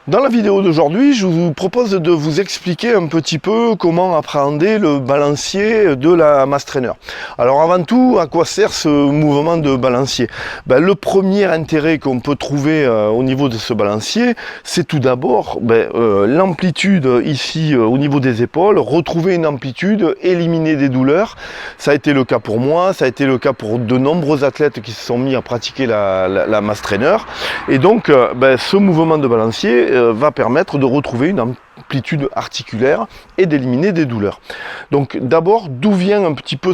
Dans la vidéo d'aujourd'hui, je vous propose de vous expliquer un petit peu comment appréhender le balancier de la mass trainer. Alors avant tout, à quoi sert ce mouvement de balancier? Le premier intérêt qu'on peut trouver au niveau de ce balancier, c'est tout d'abord l'amplitude ici au niveau des épaules, retrouver une amplitude, éliminer des douleurs. Ça a été le cas pour moi, ça a été le cas pour de nombreux athlètes qui se sont mis à pratiquer la mass trainer. Et donc ce mouvement de balancier va permettre de retrouver une amplitude articulaire et d'éliminer des douleurs. Donc d'abord, d'où vient un petit peu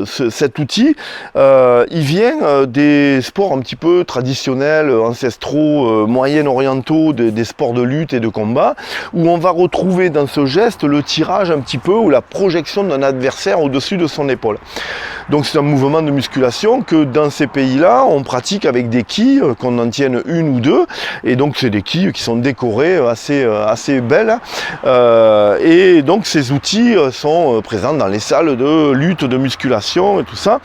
cet outil? Il vient des sports un petit peu traditionnels, ancestraux, moyen-orientaux, des sports de lutte et de combat, où on va retrouver dans ce geste le tirage un petit peu ou la projection d'un adversaire au-dessus de son épaule. Donc c'est un mouvement de musculation que dans ces pays-là, on pratique avec des quilles, qu'on en tienne une ou deux, et donc c'est des quilles qui sont décorées assez belles, et donc ces outils sont présents dans les salles de lutte, de musculation et tout ça.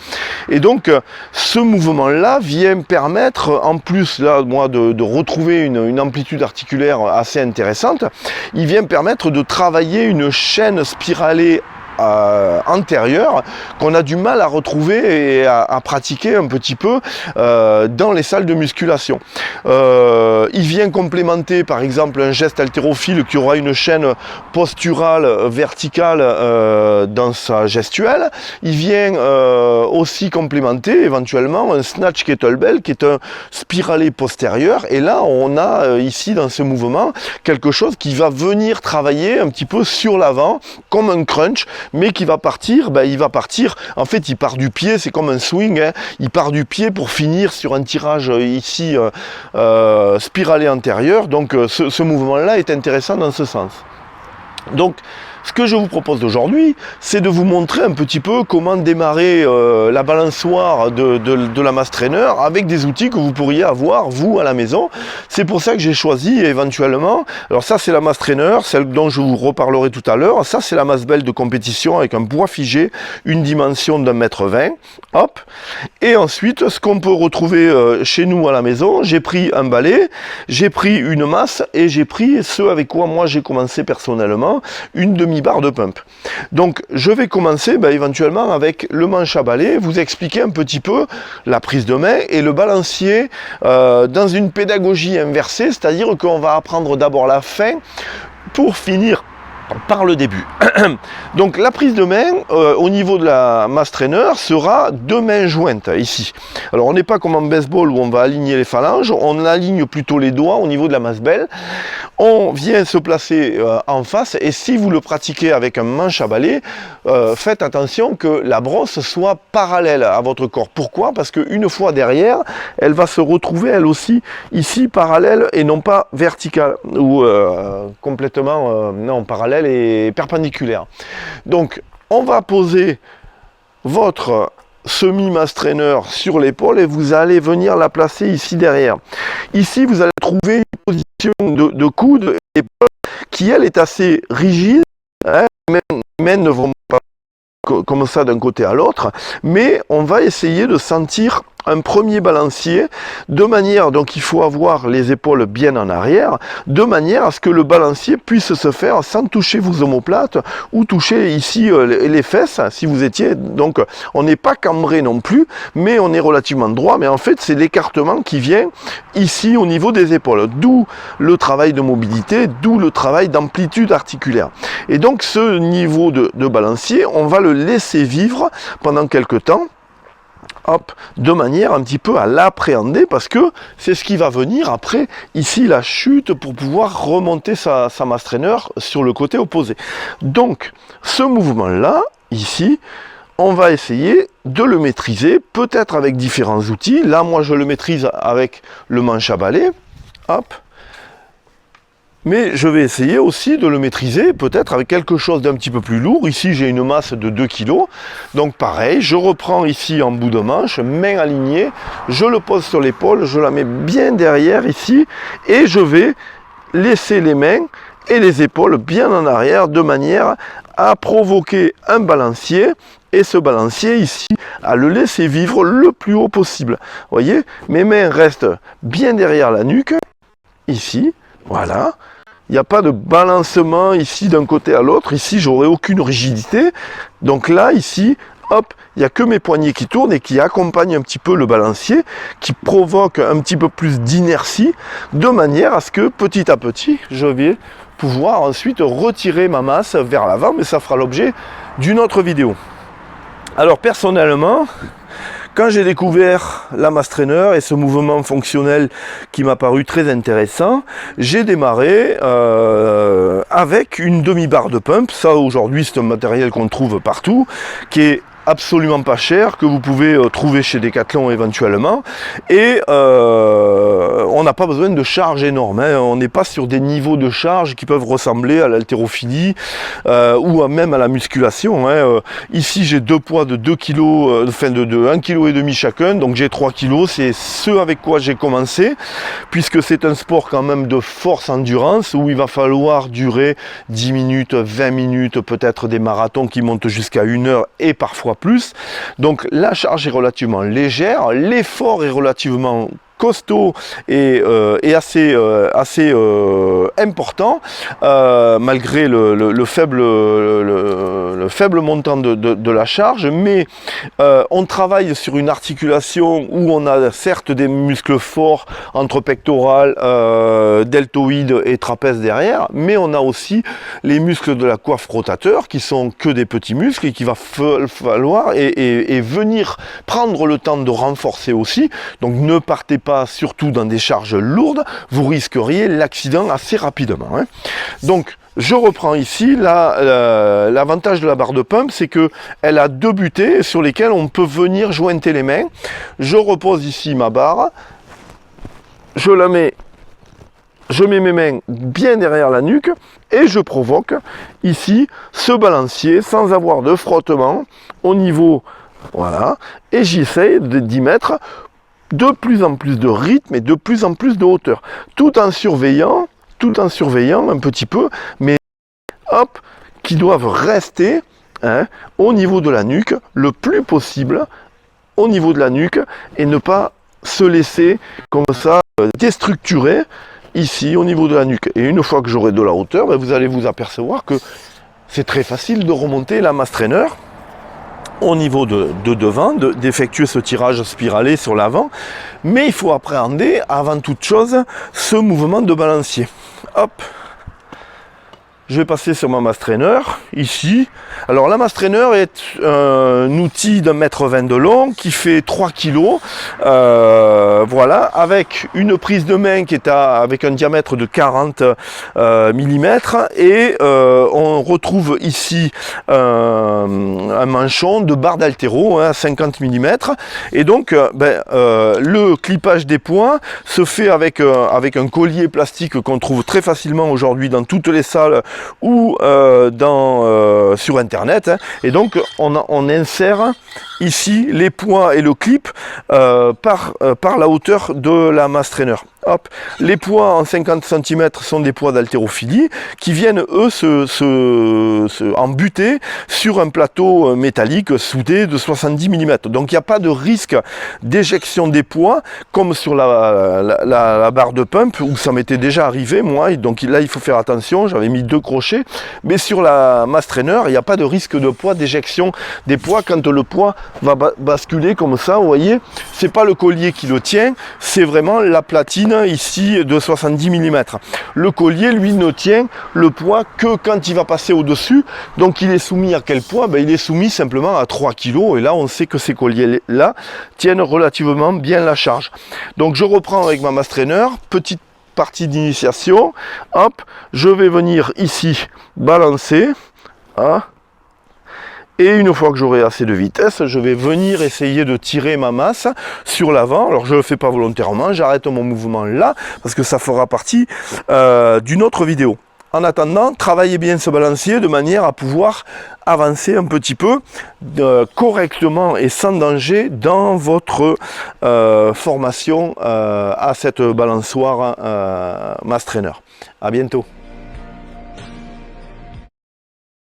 Et donc ce mouvement-là vient permettre, en plus là, moi, de retrouver une amplitude articulaire assez intéressante. Il vient permettre de travailler une chaîne spiralée antérieure qu'on a du mal à retrouver et à pratiquer un petit peu dans les salles de musculation. Il vient complémenter par exemple un geste haltérophile qui aura une chaîne posturale verticale dans sa gestuelle. Il vient aussi complémenter éventuellement un snatch kettlebell qui est un spiralé postérieur, et là on a ici dans ce mouvement quelque chose qui va venir travailler un petit peu sur l'avant comme un crunch, mais qui va partir, en fait il part du pied, c'est comme un swing, hein, il part du pied pour finir sur un tirage ici spiralé antérieur. Donc ce mouvement-là est intéressant dans ce sens. Donc ce que je vous propose aujourd'hui, c'est de vous montrer un petit peu comment démarrer la balançoire de la mass trainer avec des outils que vous pourriez avoir vous à la maison. C'est pour ça que j'ai choisi éventuellement, alors ça c'est la mass trainer, celle dont je vous reparlerai tout à l'heure. Ça c'est la mass bell de compétition avec un poids figé, une dimension d'1,20 m, hop. Et ensuite ce qu'on peut retrouver chez nous à la maison, j'ai pris un balai, j'ai pris une masse et j'ai pris ce avec quoi moi j'ai commencé personnellement, une demi-barre de pump. Donc je vais commencer éventuellement avec le manche à balai, vous expliquer un petit peu la prise de main et le balancier dans une pédagogie inversée, c'est-à-dire qu'on va apprendre d'abord la fin pour finir par le début. Donc la prise de main au niveau de la mass trainer sera deux mains jointes ici. Alors on n'est pas comme en baseball où on va aligner les phalanges, on aligne plutôt les doigts au niveau de la mass bell. On vient se placer en face, et si vous le pratiquez avec un manche à balai, faites attention que la brosse soit parallèle à votre corps. Pourquoi? Parce qu'une fois derrière, elle va se retrouver elle aussi ici parallèle et non pas verticale ou complètement non parallèle et perpendiculaire. Donc on va poser votre semi-mass trainer sur l'épaule et vous allez venir la placer ici derrière. Ici vous allez trouver une position de coude et d'épaule qui elle est assez rigide, hein, les mains ne vont pas comme ça d'un côté à l'autre, mais on va essayer de sentir un premier balancier de manière, donc il faut avoir les épaules bien en arrière, de manière à ce que le balancier puisse se faire sans toucher vos omoplates ou toucher ici les fesses si vous étiez, donc on n'est pas cambré non plus, mais on est relativement droit, mais en fait c'est l'écartement qui vient ici au niveau des épaules, d'où le travail de mobilité, d'où le travail d'amplitude articulaire. Et donc ce niveau de balancier, on va le laisser vivre pendant quelques temps, hop, de manière un petit peu à l'appréhender, parce que c'est ce qui va venir après ici la chute pour pouvoir remonter sa mass trainer sur le côté opposé. Donc ce mouvement là ici, on va essayer de le maîtriser peut-être avec différents outils. Là moi je le maîtrise avec le manche à balai, hop. Mais je vais essayer aussi de le maîtriser peut-être avec quelque chose d'un petit peu plus lourd. Ici j'ai une masse de 2 kg. Donc pareil, je reprends ici en bout de manche, main alignée, je le pose sur l'épaule, je la mets bien derrière ici et je vais laisser les mains et les épaules bien en arrière de manière à provoquer un balancier. Et ce balancier ici, à le laisser vivre le plus haut possible. Vous voyez, mes mains restent bien derrière la nuque, ici. Voilà. Il n'y a pas de balancement ici d'un côté à l'autre. Ici, j'aurai aucune rigidité. Donc là, ici, hop, il n'y a que mes poignets qui tournent et qui accompagnent un petit peu le balancier, qui provoquent un petit peu plus d'inertie, de manière à ce que petit à petit, je vais pouvoir ensuite retirer ma masse vers l'avant, mais ça fera l'objet d'une autre vidéo. Alors personnellement, quand j'ai découvert la mass trainer et ce mouvement fonctionnel qui m'a paru très intéressant, j'ai démarré avec une demi-barre de pump. Ça aujourd'hui c'est un matériel qu'on trouve partout, qui est absolument pas cher, que vous pouvez trouver chez Decathlon éventuellement, et on n'a pas besoin de charge énorme, hein. On n'est pas sur des niveaux de charge qui peuvent ressembler à l'haltérophilie ou même à la musculation, hein. Ici j'ai deux poids de 2 kg, enfin de 1,5 kg chacun, donc j'ai 3 kg, c'est ce avec quoi j'ai commencé, puisque c'est un sport quand même de force endurance, où il va falloir durer 10 minutes, 20 minutes, peut-être des marathons qui montent jusqu'à 1 heure et parfois plus. Donc la charge est relativement légère, l'effort est relativement costaud et assez important, malgré le faible montant de la charge, mais on travaille sur une articulation où on a certes des muscles forts entre pectoral, deltoïde et trapèze derrière, mais on a aussi les muscles de la coiffe rotateur qui sont que des petits muscles et qu'il va falloir et venir prendre le temps de renforcer aussi. Donc ne partez pas surtout dans des charges lourdes, vous risqueriez l'accident assez rapidement, hein. Donc je reprends ici, l'avantage de la barre de pump, c'est qu'elle a deux butées sur lesquelles on peut venir jointer les mains. Je repose ici ma barre, je mets mes mains bien derrière la nuque et je provoque ici ce balancier sans avoir de frottement au niveau, voilà, et j'essaie d'y mettre de plus en plus de rythme et de plus en plus de hauteur, tout en surveillant un petit peu, mais hop, qui doivent rester, hein, au niveau de la nuque, le plus possible au niveau de la nuque, et ne pas se laisser comme ça déstructurer ici au niveau de la nuque. Et une fois que j'aurai de la hauteur, ben, vous allez vous apercevoir que c'est très facile de remonter la mass trainer au niveau de devant, d'effectuer ce tirage spiralé sur l'avant, mais il faut appréhender avant toute chose ce mouvement de balancier. Hop, je vais passer sur ma mass trainer ici. Alors la mass trainer est un outil d'1,20 m de long qui fait 3 kg, voilà, avec une prise de main qui est avec un diamètre de 40 mm, et on retrouve ici un manchon de barre d'haltéro, hein, 50 mm, et donc le clipage des points se fait avec un collier plastique qu'on trouve très facilement aujourd'hui dans toutes les salles ou sur internet, hein. Et donc on insère ici les poids et le clip par la hauteur de la mass trainer. Hop. Les poids en 50 cm sont des poids d'haltérophilie qui viennent eux embuter sur un plateau métallique soudé de 70 mm. Donc il n'y a pas de risque d'éjection des poids comme sur la barre de pump où ça m'était déjà arrivé moi, et donc là il faut faire attention, j'avais mis 2 crochets, mais sur la mass trainer il n'y a pas de risque de poids, d'éjection des poids quand le poids va basculer comme ça, vous voyez, c'est pas le collier qui le tient, c'est vraiment la platine ici de 70 mm. Le collier lui ne tient le poids que quand il va passer au dessus, donc il est soumis à quel poids? Il est soumis simplement à 3 kg, et là on sait que ces colliers là tiennent relativement bien la charge. Donc je reprends avec ma mass trainer, petite partie d'initiation, hop, je vais venir ici balancer, hein. Et une fois que j'aurai assez de vitesse, je vais venir essayer de tirer ma masse sur l'avant. Alors je ne le fais pas volontairement, j'arrête mon mouvement là, parce que ça fera partie d'une autre vidéo. En attendant, travaillez bien ce balancier de manière à pouvoir avancer un petit peu correctement et sans danger dans votre formation à cette balançoire mass trainer. À bientôt.